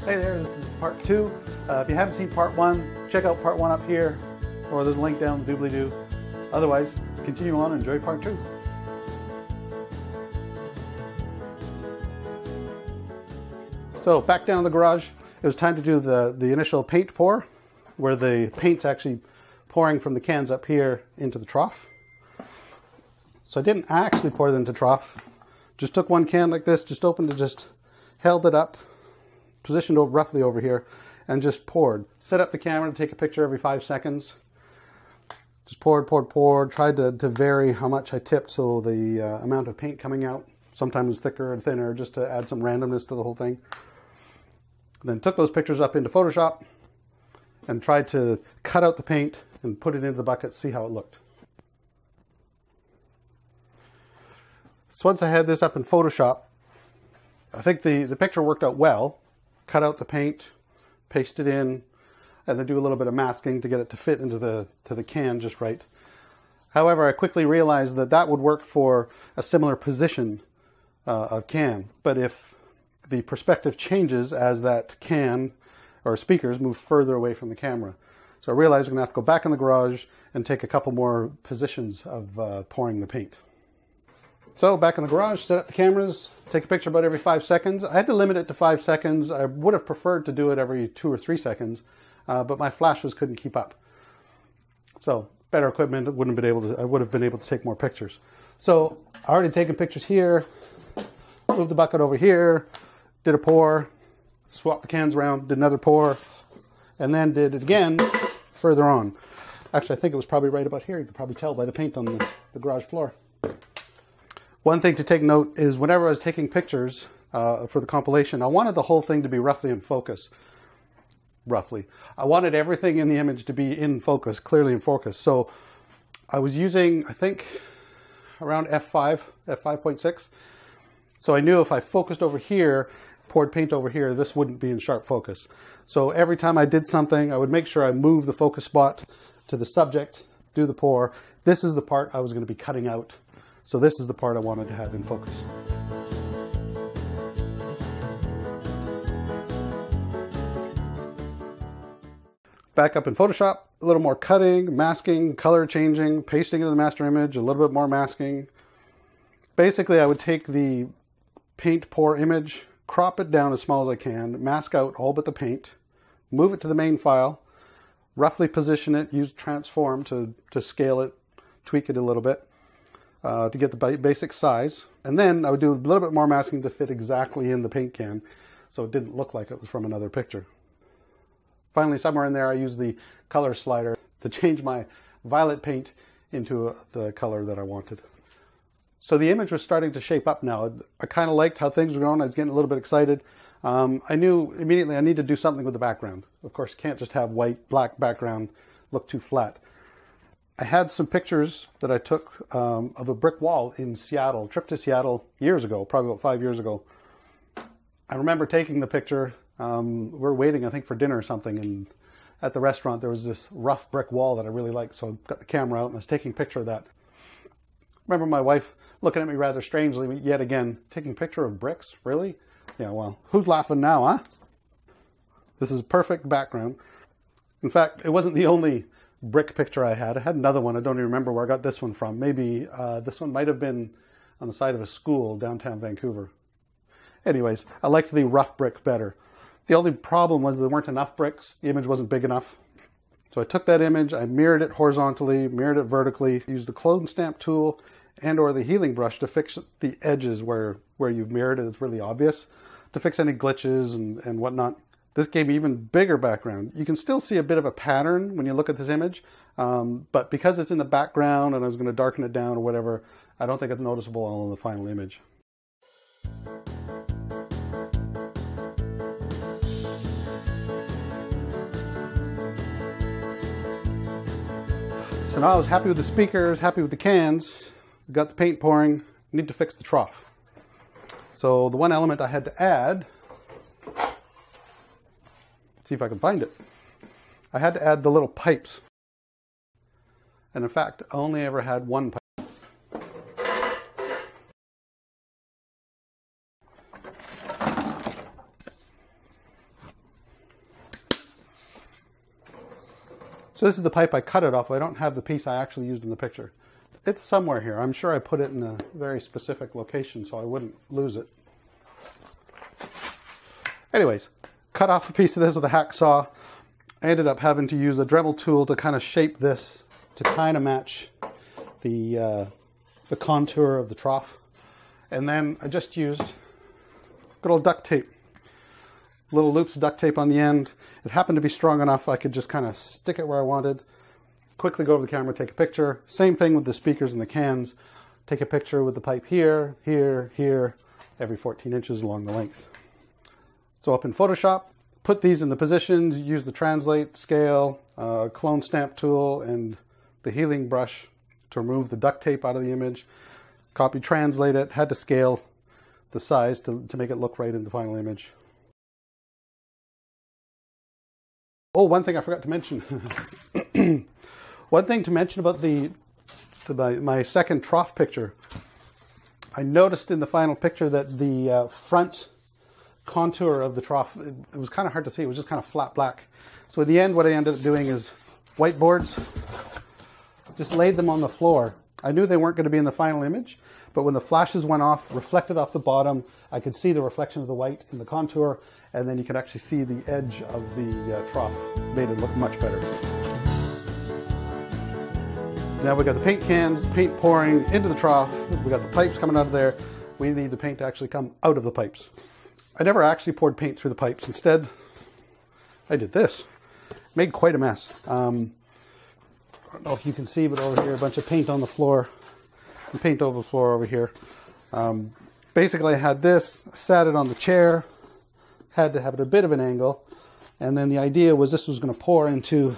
Hey there, this is part 2. If you haven't seen part 1, check out part 1 up here, or there's a link down the doobly-doo. Otherwise, continue on and enjoy part 2. So back down in the garage, it was time to do the initial paint pour, where the paint's actually pouring from the cans up here into the trough. So I didn't actually pour it into the trough, just took one can like this, just opened it, just held it up, positioned roughly over here, and just poured. Set up the camera to take a picture every 5 seconds. Just poured, tried to vary how much I tipped so the amount of paint coming out sometimes thicker and thinner, just to add some randomness to the whole thing. Then took those pictures up into Photoshop and tried to cut out the paint and put it into the bucket, see how it looked. So once I had this up in Photoshop, I think the picture worked out well. Cut out the paint, paste it in, and then do a little bit of masking to get it to fit into the can just right. However, I quickly realized that that would work for a similar position of can, but if the perspective changes as that can or speakers move further away from the camera. So I realized I'm going to have to go back in the garage and take a couple more positions of pouring the paint. So back in the garage, set up the cameras, take a picture about every 5 seconds. I had to limit it to 5 seconds. I would have preferred to do it every 2 or 3 seconds, but my flashes couldn't keep up. So better equipment, I would have been able to take more pictures. So I already taken pictures here, moved the bucket over here, did a pour, swapped the cans around, did another pour, and then did it again further on. Actually, I think it was probably right about here. You could probably tell by the paint on the garage floor. One thing to take note is whenever I was taking pictures for the compilation, I wanted the whole thing to be roughly in focus. Roughly. I wanted everything in the image to be in focus, clearly in focus. So I was using, I think, around f5.6. So I knew if I focused over here, poured paint over here, this wouldn't be in sharp focus. So every time I did something, I would make sure I moved the focus spot to the subject, do the pour. This is the part I was going to be cutting out. So this is the part I wanted to have in focus. Back up in Photoshop, a little more cutting, masking, color changing, pasting into the master image, a little bit more masking. Basically, I would take the paint pour image, crop it down as small as I can, mask out all but the paint, move it to the main file, roughly position it, use transform to scale it, tweak it a little bit to get the basic size. And then I would do a little bit more masking to fit exactly in the paint can so it didn't look like it was from another picture. Finally, somewhere in there, I used the color slider to change my violet paint into the color that I wanted. So the image was starting to shape up now. I kind of liked how things were going. I was getting a little bit excited. I knew immediately I needed to do something with the background. Of course, you can't just have white, black background, look too flat. I had some pictures that I took of a brick wall in Seattle, trip to Seattle years ago, probably about 5 years ago. I remember taking the picture. We were waiting, I think, for dinner or something, and at the restaurant there was this rough brick wall that I really liked, so I got the camera out and I was taking a picture of that. I remember my wife looking at me rather strangely, yet again, taking a picture of bricks? Really? Yeah, well, who's laughing now, huh? This is a perfect background. In fact, it wasn't the only brick picture I had. I had another one. I don't even remember where I got this one from. Maybe this one might have been on the side of a school downtown Vancouver. Anyways, I liked the rough brick better. The only problem was there weren't enough bricks. The image wasn't big enough. So I took that image, I mirrored it horizontally, mirrored it vertically, used the clone stamp tool and or the healing brush to fix the edges where you've mirrored it. It's really obvious, to fix any glitches and whatnot. This gave me even bigger background. You can still see a bit of a pattern when you look at this image, but because it's in the background and I was going to darken it down or whatever, I don't think it's noticeable in the final image. So now I was happy with the speakers, happy with the cans, got the paint pouring, need to fix the trough. So the one element I had to add, see if I can find it, I had to add the little pipes. And in fact, I only ever had one pipe. So this is the pipe I cut it off. I don't have the piece I actually used in the picture. It's somewhere here. I'm sure I put it in a very specific location so I wouldn't lose it. Anyways, cut off a piece of this with a hacksaw. I ended up having to use a Dremel tool to kind of shape this to kind of match the contour of the trough. And then I just used good old duct tape. Little loops of duct tape on the end. It happened to be strong enough I could just kind of stick it where I wanted. Quickly go over the camera, take a picture. Same thing with the speakers and the cans. Take a picture with the pipe here, here, here, every 14 inches along the length. So up in Photoshop, put these in the positions, use the translate, scale, clone stamp tool, and the healing brush to remove the duct tape out of the image. Copy, translate it, had to scale the size to make it look right in the final image. Oh, one thing I forgot to mention. One thing to mention about my second trough picture. I noticed in the final picture that the front contour of the trough, it was kind of hard to see. It was just kind of flat black. So in the end, what I ended up doing is whiteboards, just laid them on the floor. I knew they weren't going to be in the final image, but when the flashes went off, reflected off the bottom, I could see the reflection of the white in the contour, and then you could actually see the edge of the trough. Made it look much better. Now we got the paint cans, paint pouring into the trough. We got the pipes coming out of there. We need the paint to actually come out of the pipes. I never actually poured paint through the pipes. Instead, I did this. Made quite a mess. I don't know if you can see, but over here, a bunch of paint on the floor. And paint over the floor over here. Basically, I had this, sat it on the chair, had to have it a bit of an angle, and then the idea was this was going to pour into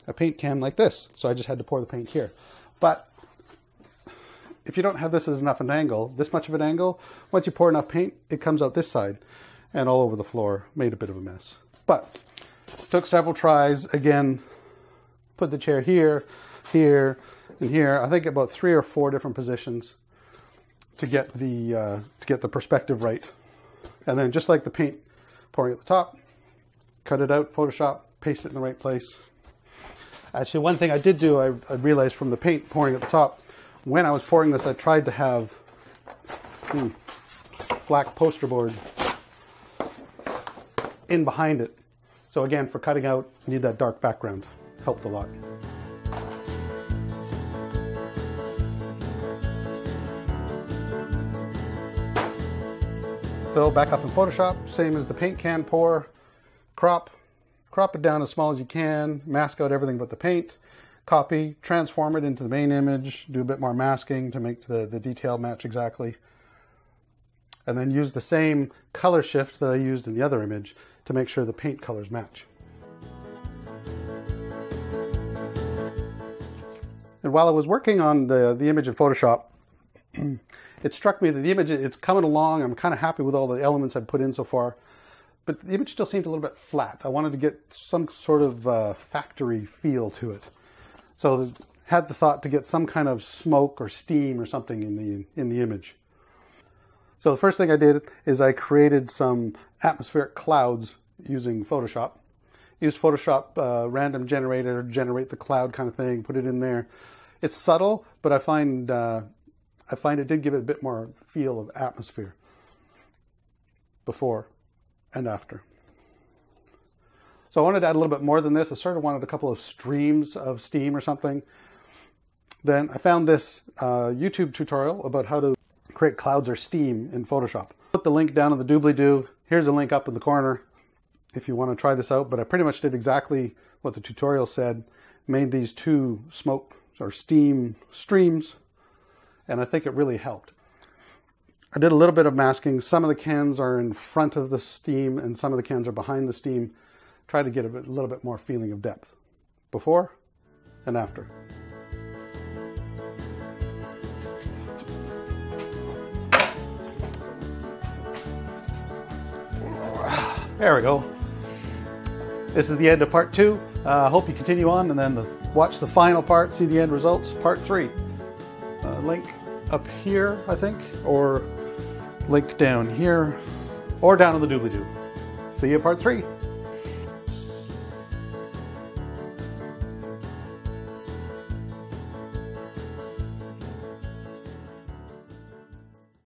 a paint can like this. So I just had to pour the paint here. But if you don't have this as enough an angle, this much of an angle, once you pour enough paint, it comes out this side and all over the floor. Made a bit of a mess. But took several tries. Again, put the chair here, here, and here. I think about 3 or 4 different positions to get the perspective right. And then just like the paint pouring at the top, cut it out, Photoshop, paste it in the right place. Actually, one thing I did do, I realized from the paint pouring at the top, when I was pouring this, I tried to have black poster board in behind it. So again, for cutting out, you need that dark background. Helped a lot. So back up in Photoshop, same as the paint can pour, crop it down as small as you can, mask out everything but the paint, copy, transform it into the main image, do a bit more masking to make the detail match exactly, and then use the same color shift that I used in the other image to make sure the paint colors match. And while I was working on the image in Photoshop, it struck me that the image, it's coming along. I'm kind of happy with all the elements I've put in so far, but the image still seemed a little bit flat. I wanted to get some sort of factory feel to it. So I had the thought to get some kind of smoke or steam or something in the image. So the first thing I did is I created some atmospheric clouds using Photoshop. Used Photoshop random generator to generate the cloud kind of thing, put it in there. It's subtle, but I find it did give it a bit more feel of atmosphere before and after. So I wanted to add a little bit more than this. I sort of wanted a couple of streams of steam or something. Then I found this YouTube tutorial about how to create clouds or steam in Photoshop. Put the link down in the doobly-doo. Here's a link up in the corner if you want to try this out, but I pretty much did exactly what the tutorial said. Made these 2 smoke or steam streams, and I think it really helped. I did a little bit of masking. Some of the cans are in front of the steam and some of the cans are behind the steam. Try to get a little bit more feeling of depth before and after. There we go. This is the end of part 2. I hope you continue on and then watch the final part, see the end results, part 3. Link up here, I think, or link down here, or down in the doobly-doo. See you in part 3.